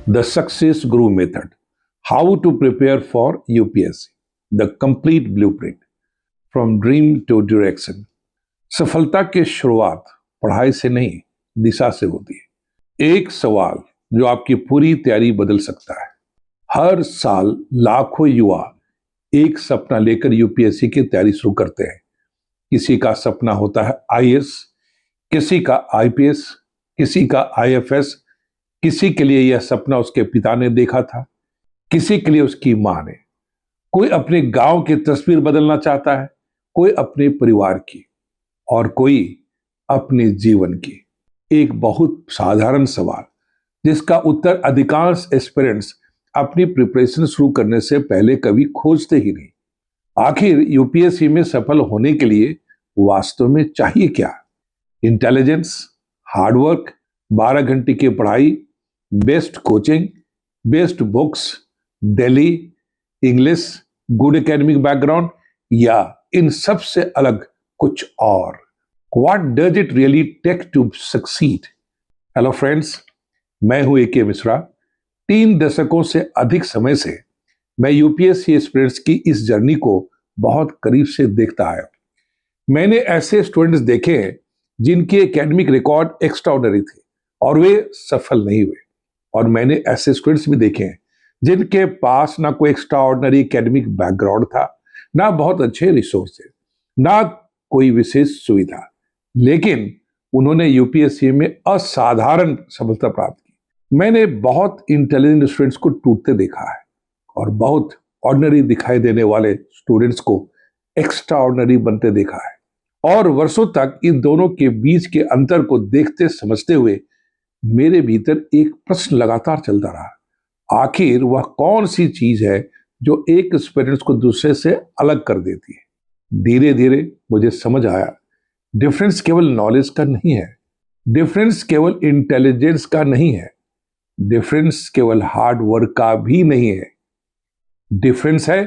The Success Guru Method. How to prepare for UPSC. The complete blueprint. From dream to direction. सफलता की शुरुआत पढ़ाई से नहीं, दिशा से होती है। एक सवाल जो आपकी पूरी तैयारी बदल सकता है। हर साल लाखों युवा एक सपना लेकर यूपीएससी की तैयारी शुरू करते हैं। किसी का सपना होता है आईएएस, किसी का आईपीएस, किसी का आईएफएस, किसी के लिए यह सपना उसके पिता ने देखा था, किसी के लिए उसकी मां ने। कोई अपने गांव की तस्वीर बदलना चाहता है, कोई अपने परिवार की और कोई अपने जीवन की। एक बहुत साधारण सवाल जिसका उत्तर अधिकांश एस्पिरेंट्स अपनी प्रिपरेशन शुरू करने से पहले कभी खोजते ही नहीं। आखिर यूपीएससी में सफल होने के लिए वास्तव में चाहिए क्या? इंटेलिजेंस, हार्डवर्क, 12 घंटे की पढ़ाई, best coaching, best books, Delhi, English, good academic background, या इन सब से अलग कुछ और? What does it really take to succeed? Hello friends, मैं हूं ए.के. मिश्रा। 3 दशकों से अधिक समय से मैं यूपीएससी एस्पिरेंट्स की इस जर्नी को बहुत करीब से देखता आया। मैंने ऐसे स्टूडेंट्स देखे हैं जिनके एकेडमिक रिकॉर्ड एक्स्ट्राऑर्डिनरी थे और वे सफल नहीं हुए, और मैंने ऐसे स्टूडेंट्स भी देखे हैं जिनके पास ना कोई एक्स्ट्राऑर्डिनरी एकेडमिक बैकग्राउंड था, ना बहुत अच्छे रिसोर्स थे, ना कोई विशेष सुविधा, लेकिन उन्होंने यूपीएससी में असाधारण सफलता प्राप्त की। मैंने बहुत इंटेलिजेंट स्टूडेंट्स को टूटते देखा है और बहुत ऑर्डिनरी दिखाई देने वाले स्टूडेंट्स को एक्स्ट्रा ऑर्डिनरी बनते देखा है, और वर्षों तक इन दोनों के बीच के अंतर को देखते समझते हुए मेरे भीतर एक प्रश्न लगातार चलता रहा। आखिर वह कौन सी चीज है जो एक एस्पिरेंट्स को दूसरे से अलग कर देती है? धीरे धीरे मुझे समझ आया, डिफरेंस केवल नॉलेज का नहीं है, डिफरेंस केवल इंटेलिजेंस का नहीं है, डिफरेंस केवल हार्ड वर्क का भी नहीं है। डिफरेंस है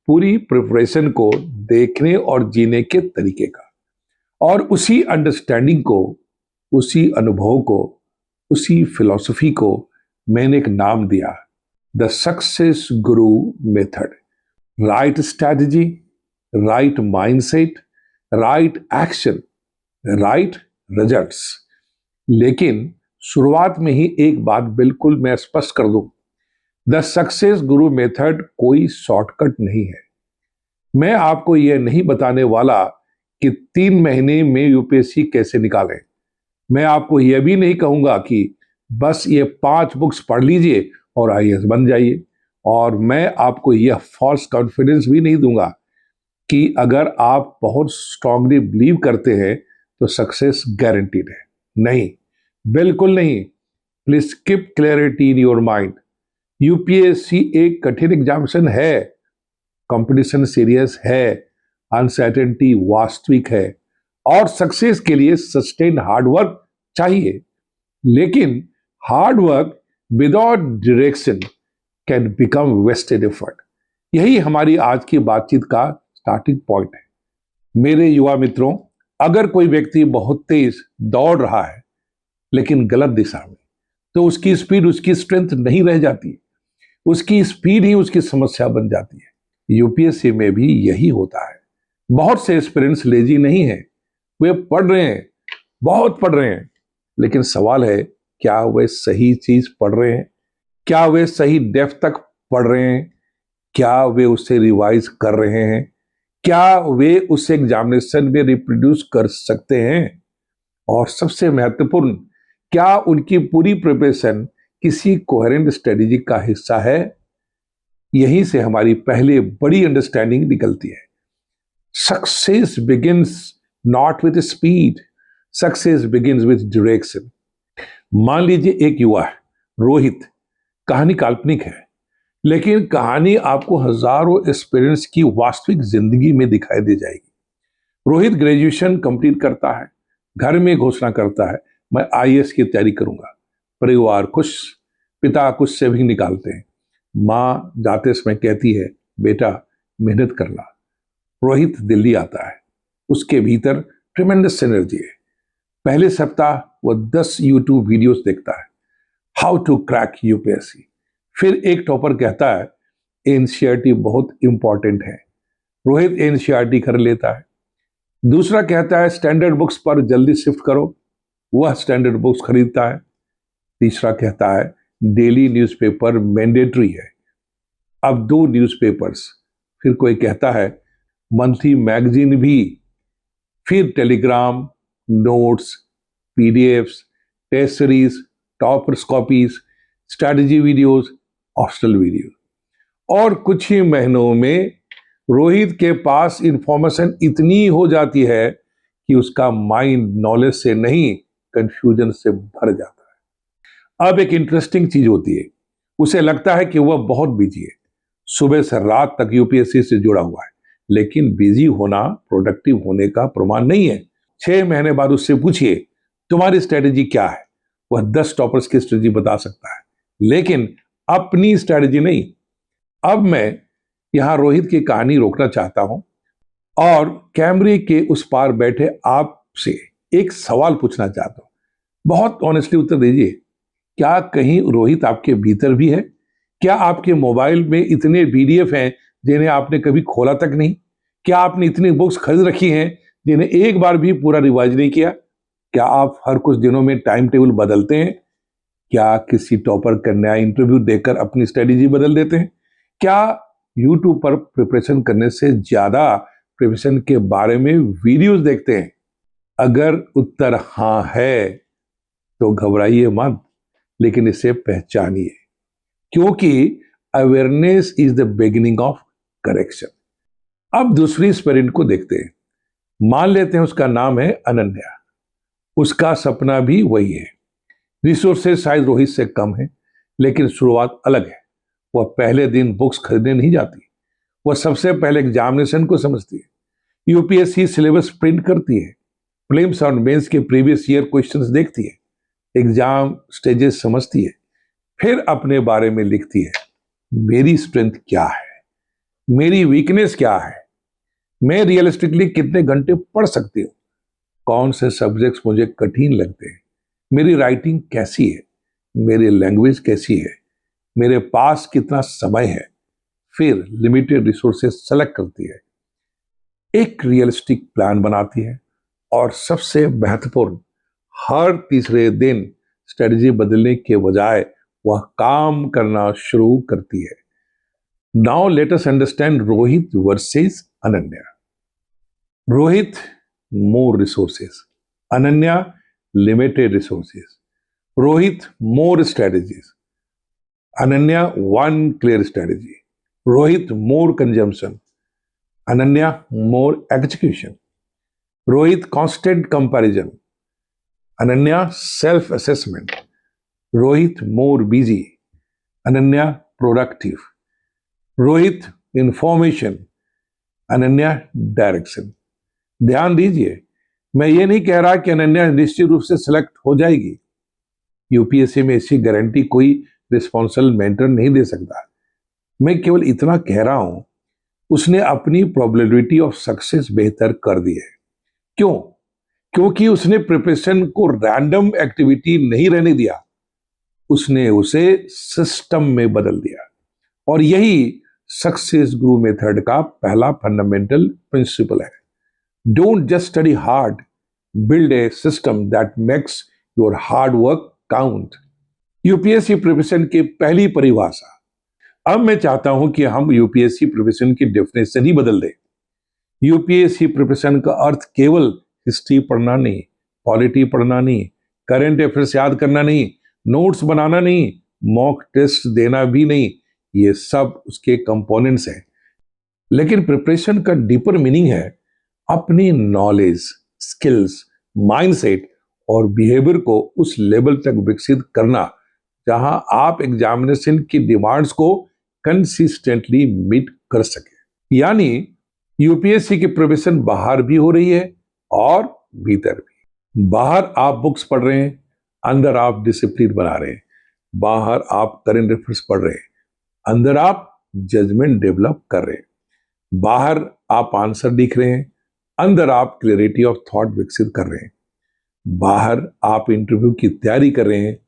पूरी प्रिपरेशन को देखने और जीने के तरीके का। और उसी अंडरस्टैंडिंग को, उसी अनुभव को, उसी फिलॉसफी को मैंने एक नाम दिया, the success Guru method. Right strategy, right mindset, right action, right results. लेकिन शुरुआत में ही एक बात बिल्कुल मैं स्पष्ट कर दूं, द सक्सेस गुरु मेथड कोई शॉर्टकट नहीं है। मैं आपको यह नहीं बताने वाला कि 3 महीने में यूपीएससी कैसे निकालें। मैं आपको यह भी नहीं कहूंगा कि बस ये 5 बुक्स पढ़ लीजिए और आईएएस बन जाइए, और मैं आपको यह फॉल्स कॉन्फिडेंस भी नहीं दूंगा कि अगर आप बहुत स्ट्रांगली बिलीव करते हैं तो सक्सेस गारंटीड है। नहीं, बिल्कुल नहीं। Please keep clarity in your mind. UPSC एक कठिन एग्जामिनेशन है, कंपटीशन सीरियस है, अनसर्टेनिटी वास्तविक है, और सक्सेस के लिए सस्टेन हार्डवर्क चाहिए। लेकिन hard work without direction can become wasted effort. यही हमारी आज की बातचीत का स्टार्टिंग पॉइंट है। मेरे युवा मित्रों, अगर कोई व्यक्ति बहुत तेज दौड़ रहा है लेकिन गलत दिशा में, तो उसकी स्पीड उसकी स्ट्रेंथ नहीं रह जाती, उसकी स्पीड ही उसकी समस्या बन जाती है। यूपीएससी में भी यही होता है। बहुत से एस्पिरेंट्स लेजी नहीं है, वे पढ़ रहे हैं, बहुत पढ़ रहे हैं, लेकिन सवाल है, क्या वे सही चीज पढ़ रहे हैं? क्या वे सही डेप्थ तक पढ़ रहे हैं? क्या वे उसे रिवाइज कर रहे हैं? क्या वे उस एग्जामिनेशन में रिप्रोड्यूस कर सकते हैं? और सबसे महत्वपूर्ण, क्या उनकी पूरी प्रिपरेशन किसी कोहेरेंट स्ट्रेटेजी का हिस्सा है? यहीं से हमारी पहले बड़ी अंडरस्टैंडिंग निकलती है। Success begins not with speed, success begins with direction. मान लीजिए एक युवा है, रोहित। कहानी काल्पनिक है, लेकिन कहानी आपको हजारों एक्सपीरियंस की वास्तविक जिंदगी में दिखाई दे जाएगी। रोहित ग्रेजुएशन कंप्लीट करता है, घर में घोषणा करता है, मैं आईएएस की तैयारी करूंगा। परिवार खुश, पिता कुछ सेविंग निकालते हैं, माँ जाते समय कहती है, बेटा मेहनत करना। रोहित दिल्ली आता है, उसके भीतर ट्रिमेंडस एनर्जी है। पहले सप्ताह वह 10 यूट्यूब वीडियोस देखता है, हाउ टू क्रैक यूपीएससी। फिर एक टॉपर कहता है एनसीईआरटी बहुत इंपॉर्टेंट है, रोहित एनसीईआरटी कर लेता है। दूसरा कहता है स्टैंडर्ड बुक्स पर जल्दी शिफ्ट करो, वह स्टैंडर्ड बुक्स खरीदता है। तीसरा कहता है डेली न्यूज़पेपर मैंडेटरी है, अब 2 न्यूज़पेपर्स। फिर कोई कहता है मंथली मैगजीन भी। फिर Telegram, notes, PDFs, test series, toppers copies, strategy videos, hostel video. और कुछ ही महीनों में रोहित के पास इंफॉर्मेशन इतनी हो जाती है कि उसका माइंड नॉलेज से नहीं कंफ्यूजन से भर जाता है। अब एक इंटरेस्टिंग चीज होती है, उसे लगता है कि वह बहुत बिजी है, सुबह से रात तक यूपीएससी से जुड़ा हुआ है, लेकिन बिजी होना प्रोडक्टिव होने का प्रमाण नहीं है। 6 महीने बाद उससे पूछिए तुम्हारी स्ट्रेटेजी क्या है, वह 10 टॉपर्स की स्ट्रेटेजी बता सकता है, लेकिन अपनी स्ट्रेटेजी नहीं। अब मैं यहां रोहित की कहानी रोकना चाहता हूं और कैमरे के उस पार बैठे आपसे एक सवाल पूछना चाहता हूं। बहुत ऑनेस्टली उत्तर दीजिए, क्या कहीं रोहित आपके भीतर भी है? क्या आपके मोबाइल में इतने पीडीएफ हैं जिन्हें आपने कभी खोला तक नहीं? क्या आपने इतनी बुक्स खरीद रखी हैं जिन्हें एक बार भी पूरा रिवाइज नहीं किया? क्या आप हर कुछ दिनों में टाइम टेबल बदलते हैं? क्या किसी टॉपर का नया इंटरव्यू देकर अपनी स्ट्रेटेजी बदल देते हैं? क्या यूट्यूब पर प्रिपरेशन करने से ज्यादा प्रिपरेशन के बारे में वीडियोस देखते हैं? अगर उत्तर हाँ है तो घबराइए मत, लेकिन इसे पहचानिए, क्योंकि awareness is the beginning of correction. अब दूसरी एस्पिरेंट को देखते हैं। मान लेते हैं उसका नाम है अनन्या। उसका सपना भी वही है। रिसोर्सेज शायद रोहित से कम है, लेकिन शुरुआत अलग है। वह पहले दिन बुक्स खरीदने नहीं जाती, वह सबसे पहले एग्जामिनेशन को समझती है। यूपीएससी सिलेबस प्रिंट करती है, प्रीलिम्स और मेंस के प्रीवियस ईयर क्वेश्चंस देखती है, एग्जाम स्टेजेस समझती है, फिर अपने बारे में लिखती है। मेरी स्ट्रेंथ क्या है, मेरी वीकनेस क्या है, मैं रियलिस्टिकली कितने घंटे पढ़ सकती हूँ, कौन से सब्जेक्ट्स मुझे कठिन लगते हैं, मेरी राइटिंग कैसी है, मेरी लैंग्वेज कैसी है, मेरे पास कितना समय है। फिर लिमिटेड रिसोर्सेज सेलेक्ट करती है, एक रियलिस्टिक प्लान बनाती है, और सबसे महत्वपूर्ण, हर तीसरे दिन स्ट्रेटजी बदलने के बजाय वह काम करना शुरू करती है। Now let us understand Rohit versus Ananya. Rohit more resources, Ananya limited resources. Rohit more strategies, Ananya one clear strategy. Rohit more consumption, Ananya more execution. Rohit constant comparison, Ananya self assessment. Rohit more busy, Ananya productive. Rohit information, Ananya direction. ध्यान दीजिए, मैं ये नहीं कह रहा कि अनन्या निश्चित रूप से सिलेक्ट हो जाएगी। यूपीएससी में ऐसी गारंटी कोई रिस्पॉन्सिबल मेंटर नहीं दे सकता। मैं केवल इतना कह रहा हूं, उसने अपनी प्रोबेबिलिटी ऑफ सक्सेस बेहतर कर दी है। क्यों? क्योंकि उसने प्रिपरेशन को रैंडम एक्टिविटी नहीं रहने दिया, उसने उसे सिस्टम में बदल दिया। और यही सक्सेस गुरु मेथड का पहला फंडामेंटल प्रिंसिपल है। Don't just study hard, build a system that makes your hard work count. UPSC preparation की पहली परिभाषा। अब मैं चाहता हूं कि हम यूपीएससी प्रिपरेशन की डेफिनेशन ही बदल दें। यूपीएससी प्रिपरेशन का अर्थ केवल हिस्ट्री पढ़ना नहीं, पॉलिटी पढ़ना नहीं, करंट अफेयर्स याद करना नहीं, नोट्स बनाना नहीं, मॉक टेस्ट देना भी नहीं। ये सब उसके कंपोनेंट्स हैं, लेकिन प्रिपरेशन का डीपर मीनिंग है अपनी नॉलेज, स्किल्स, माइंडसेट और बिहेवियर को उस लेवल तक विकसित करना जहां आप एग्जामिनेशन की डिमांड्स को कंसिस्टेंटली मीट कर सके। यानी यूपीएससी की प्रिपरेशन बाहर भी हो रही है और भीतर भी। बाहर आप बुक्स पढ़ रहे हैं, अंदर आप डिसिप्लिन बना रहे हैं। बाहर आप करंट अफेयर्स पढ़ रहे हैं, अंदर आप जजमेंट डेवलप कर रहे हैं। बाहर आप आंसर लिख रहे हैं, अंदर आप क्लैरिटी ऑफ थॉट विकसित कर रहे हैं। बाहर आप इंटरव्यू की तैयारी कर रहे हैं,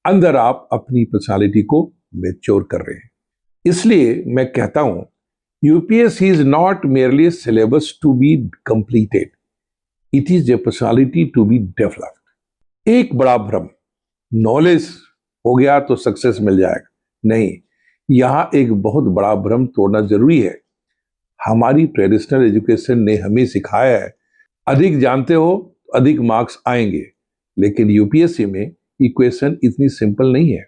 अंदर आप अपनी पर्सनालिटी को मैच्योर कर रहे हैं। इसलिए मैं कहता हूं, UPSC is not merely syllabus to be completed, it is a personality to be developed. एक बड़ा भ्रम, नॉलेज हो गया तो सक्सेस मिल जाएगा, नहीं, यहां एक बहुत बड़ा भ्रम तोड़ना जरूरी है। हमारी ट्रेडिशनल एजुकेशन ने हमें सिखाया है, अधिक जानते हो तो अधिक मार्क्स आएंगे, लेकिन यूपीएससी में इक्वेशन इतनी सिंपल नहीं है।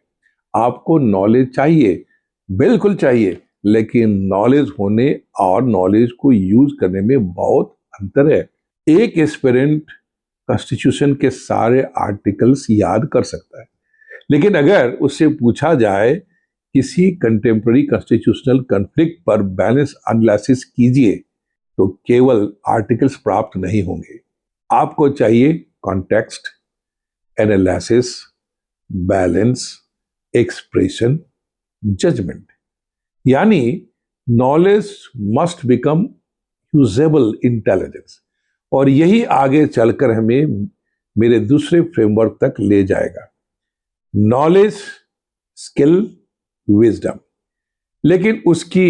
आपको नॉलेज चाहिए, बिल्कुल चाहिए, लेकिन नॉलेज होने और नॉलेज को यूज करने में बहुत अंतर है। एक एस्पिरेंट कॉन्स्टिट्यूशन के सारे आर्टिकल्स याद कर सकता है, लेकिन अगर उससे पूछा जाए किसी कंटेम्प्रेरी कॉन्स्टिट्यूशनल कॉन्फ्लिक्ट पर बैलेंस एनालिसिस कीजिए, तो केवल आर्टिकल्स प्राप्त नहीं होंगे। आपको चाहिए context, analysis, balance, expression, judgement. यानी knowledge must become usable intelligence, और यही आगे चलकर हमें मेरे दूसरे फ्रेमवर्क तक ले जाएगा, नॉलेज, स्किल, विजडम। लेकिन उसकी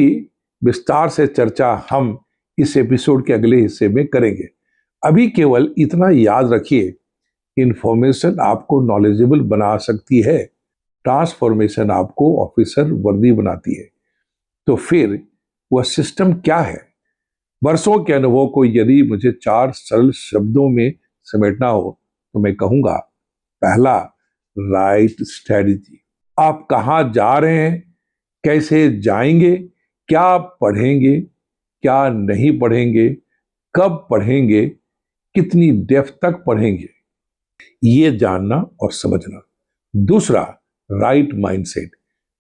विस्तार से चर्चा हम इस एपिसोड के अगले हिस्से में करेंगे। अभी केवल इतना याद रखिए, इंफॉर्मेशन आपको नॉलेजेबल बना सकती है, ट्रांसफॉर्मेशन आपको ऑफिसर वर्दी बनाती है। तो फिर वह सिस्टम क्या है? वर्षों के अनुभव को यदि मुझे 4 सरल शब्दों में समेटना हो तो मैं कहूंगा, पहला, राइट स्ट्रेटजी। आप कहाँ जा रहे हैं, कैसे जाएंगे, क्या पढ़ेंगे, क्या नहीं पढ़ेंगे, कब पढ़ेंगे, कितनी डेप्थ तक पढ़ेंगे, ये जानना और समझना। दूसरा, राइट माइंडसेट।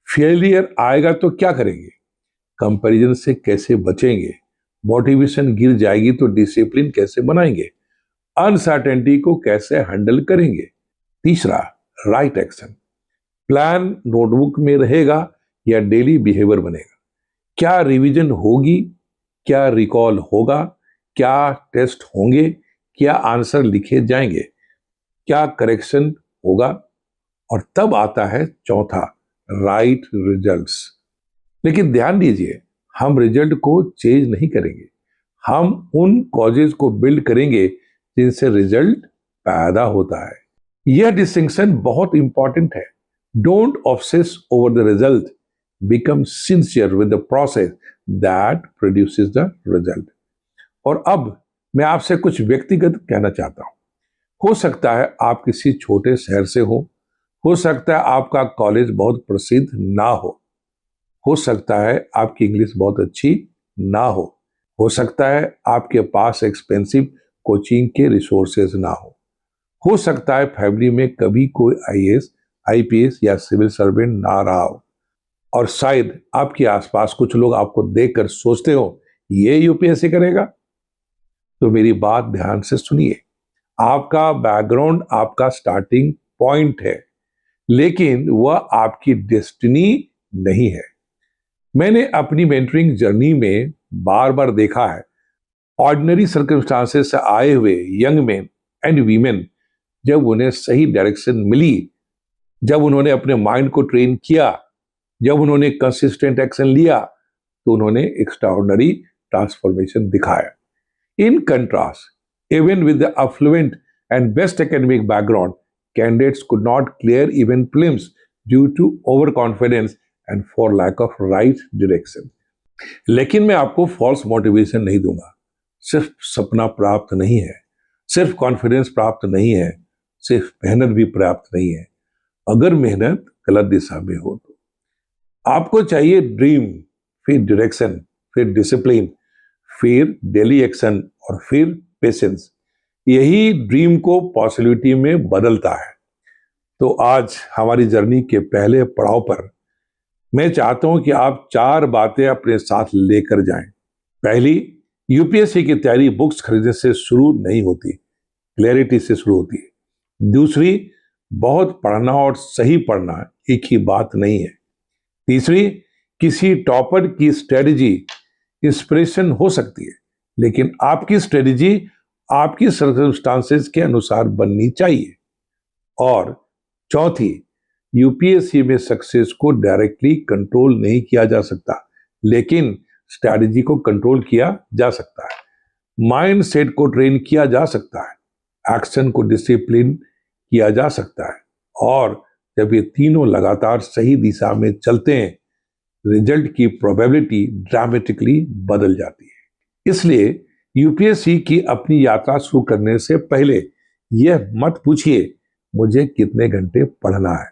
फेलियर आएगा तो क्या करेंगे, कंपैरिजन से कैसे बचेंगे, मोटिवेशन गिर जाएगी तो डिसिप्लिन कैसे बनाएंगे, अनसर्टेनिटी को कैसे हैंडल करेंगे। तीसरा, राइट एक्शन। प्लान नोटबुक में रहेगा या डेली बिहेवियर बनेगा, क्या रिवीजन होगी, क्या रिकॉल होगा, क्या टेस्ट होंगे, क्या आंसर लिखे जाएंगे, क्या करेक्शन होगा। और तब आता है चौथा, राइट रिजल्ट्स। लेकिन ध्यान दीजिए, हम रिजल्ट को चेंज नहीं करेंगे, हम उन कॉजेज को बिल्ड करेंगे जिनसे रिजल्ट पैदा होता है। यह डिस्टिंक्शन बहुत इंपॉर्टेंट है। Don't obsess over the result, become sincere with the process that produces the result. और अब मैं आपसे कुछ व्यक्तिगत कहना चाहता हूं। हो सकता है आप किसी छोटे शहर से हो सकता है आपका कॉलेज बहुत प्रसिद्ध ना हो सकता है आपकी इंग्लिश बहुत अच्छी ना हो सकता है आपके पास एक्सपेंसिव कोचिंग के रिसोर्सेज ना हो सकता है फैमिली में कभी कोई आईएएस, आईपीएस या सिविल सर्वेंट ना रहा हो, और शायद आपके आसपास कुछ लोग आपको देखकर सोचते हो ये यूपीएससी करेगा। तो मेरी बात ध्यान से सुनिए, आपका बैकग्राउंड आपका स्टार्टिंग पॉइंट है, लेकिन वह आपकी डेस्टिनी नहीं है। मैंने अपनी मेंटरिंग जर्नी में बार बार देखा है, ऑर्डिनरी सर्कमस्टांसेस से आए हुए यंग मैन एंड वीमेन, जब उन्हें सही डायरेक्शन मिली, जब उन्होंने अपने माइंड को ट्रेन किया, जब उन्होंने कंसिस्टेंट एक्शन लिया, तो उन्होंने एक्स्ट्राऑर्डिनरी ट्रांसफॉर्मेशन दिखाया। In contrast, even with the affluent and best academic background, candidates could not clear even prelims due to overconfidence and for lack of right direction. लेकिन मैं आपको फॉल्स मोटिवेशन नहीं दूंगा। सिर्फ सपना प्राप्त नहीं है, सिर्फ कॉन्फिडेंस प्राप्त नहीं है, सिर्फ मेहनत भी प्राप्त नहीं है। अगर मेहनत गलत दिशा में हो तो आपको चाहिए ड्रीम, फिर डायरेक्शन, फिर डिसिप्लिन, फिर डेली एक्शन और फिर पेशेंस। यही ड्रीम को पॉसिबिलिटी में बदलता है। तो आज हमारी जर्नी के पहले पड़ाव पर मैं चाहता हूं कि आप 4 बातें अपने साथ लेकर जाएं। पहली, यूपीएससी की तैयारी बुक्स खरीदने से शुरू नहीं होती, क्लैरिटी से शुरू होती है। दूसरी, बहुत पढ़ना और सही पढ़ना एक ही बात नहीं है। तीसरी, किसी टॉपर की स्ट्रेटजी इंस्पिरेशन हो सकती है, लेकिन आपकी स्ट्रेटजी आपकी सर्कमस्टांसेस के अनुसार बननी चाहिए। और चौथी, यूपीएससी में सक्सेस को डायरेक्टली कंट्रोल नहीं किया जा सकता, लेकिन स्ट्रैटेजी को कंट्रोल किया जा सकता है। माइंड सेट को ट्रेन किया जा सकता है, एक्शन को डिसिप्लिन किया जा सकता है, और जब ये तीनों लगातार सही दिशा में चलते हैं, रिजल्ट की प्रोबेबिलिटी ड्रामेटिकली बदल जाती है। इसलिए यूपीएससी की अपनी यात्रा शुरू करने से पहले यह मत पूछिए मुझे कितने घंटे पढ़ना है।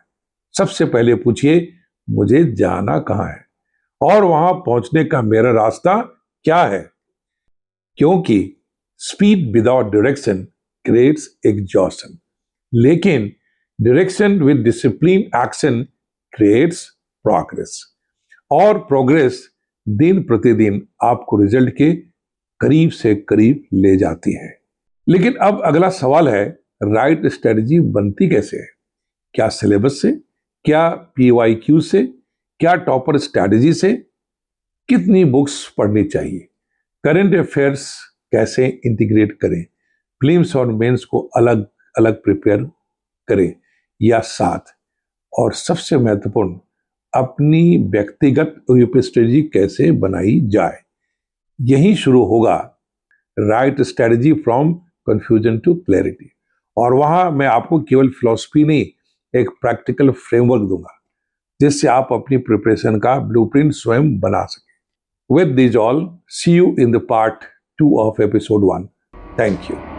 सबसे पहले पूछिए मुझे जाना कहाँ है और वहां पहुंचने का मेरा रास्ता क्या है, क्योंकि speed without direction creates exhaustion, लेकिन direction with discipline action creates progress, और प्रोग्रेस दिन प्रतिदिन आपको रिजल्ट के करीब से करीब ले जाती है। लेकिन अब अगला सवाल है, राइट स्ट्रेटजी बनती कैसे है? क्या सिलेबस से, क्या पीवाईक्यू से, क्या टॉपर स्ट्रेटजी से? कितनी बुक्स पढ़नी चाहिए? करंट अफेयर्स कैसे इंटीग्रेट करें? प्रीलिम्स और मेंस को अलग अलग प्रिपेयर करें या साथ? और सबसे महत्वपूर्ण, अपनी व्यक्तिगत स्ट्रेटजी कैसे बनाई जाए? यही शुरू होगा right strategy from confusion to clarity, और वहां मैं आपको केवल फिलॉसफी नहीं, एक प्रैक्टिकल फ्रेमवर्क दूंगा जिससे आप अपनी प्रिपरेशन का ब्लूप्रिंट स्वयं बना सकें। With this all, see you in the part 2 of episode 1. Thank you.